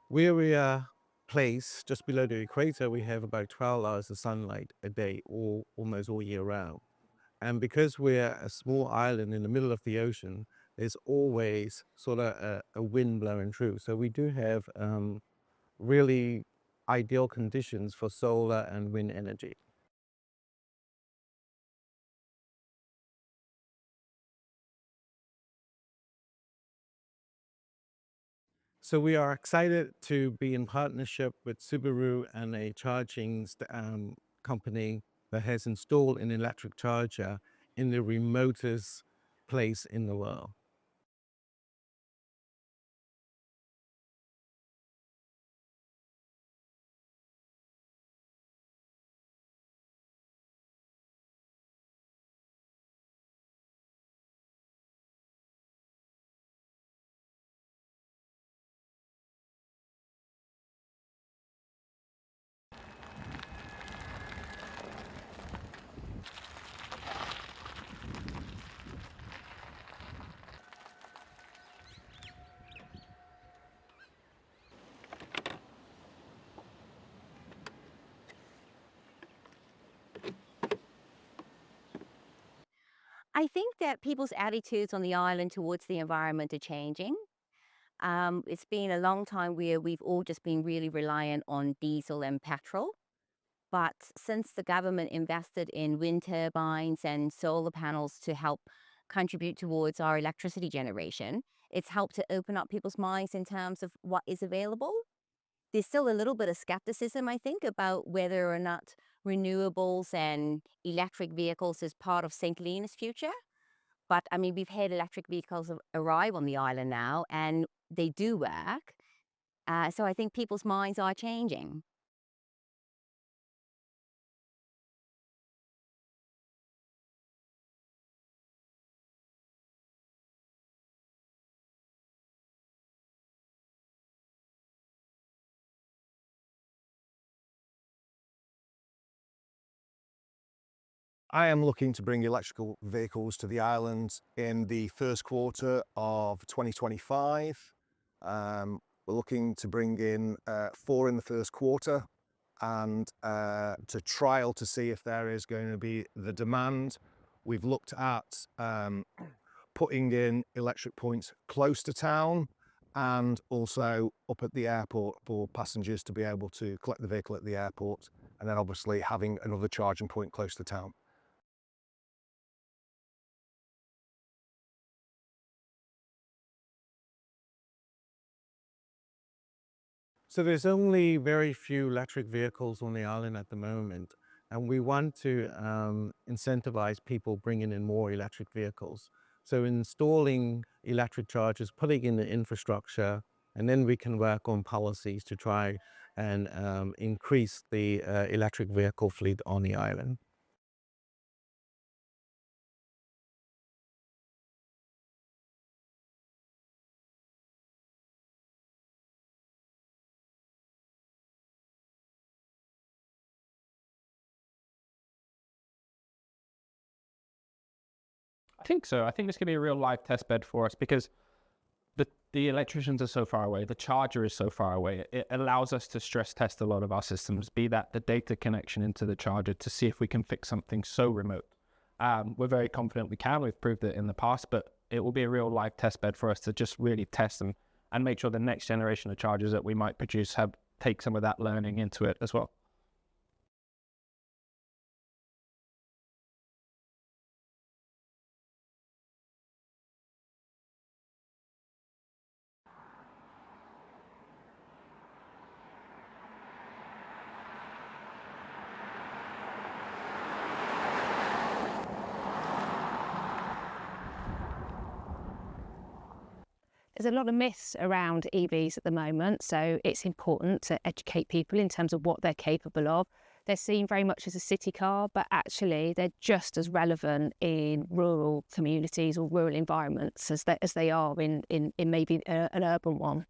Where we are placed just below the equator, we have about 12 hours of sunlight a day, almost all year round. And because we're a small island in the middle of the ocean, there's always sort of a wind blowing through. So we do have really ideal conditions for solar and wind energy. So we are excited to be in partnership with Subaru and a charging company that has installed an electric charger in the remotest place in the world. I think that people's attitudes on the island towards the environment are changing. It's been a long time where we've all just been really reliant on diesel and petrol. But since the government invested in wind turbines and solar panels to help contribute towards our electricity generation, it's helped to open up people's minds in terms of what is available. There's still a little bit of skepticism, I think, about whether or not renewables and electric vehicles is part of St. Helena's future. But I mean, we've had electric vehicles arrive on the island now, and they do work. So I think people's minds are changing. I am looking to bring electrical vehicles to the island in the first quarter of 2025. We're looking to bring in 4 in the first quarter and to trial to see if there is going to be the demand. We've looked at putting in electric points close to town and also up at the airport for passengers to be able to collect the vehicle at the airport, and then obviously having another charging point close to town. So there's only very few electric vehicles on the island at the moment, and we want to incentivize people bringing in more electric vehicles. So installing electric chargers, putting in the infrastructure, and then we can work on policies to try and increase the electric vehicle fleet on the island. I think so. I think this could be a real live test bed for us because the electricians are so far away, the charger is so far away. It allows us to stress test a lot of our systems, be that the data connection into the charger to see if we can fix something so remote. We're very confident we can. We've proved it in the past, but it will be a real live test bed for us to just really test them and make sure the next generation of chargers that we might produce have take some of that learning into it as well. There's a lot of myths around EVs at the moment, so it's important to educate people in terms of what they're capable of. They're seen very much as a city car, but actually they're just as relevant in rural communities or rural environments as they are in maybe an urban one.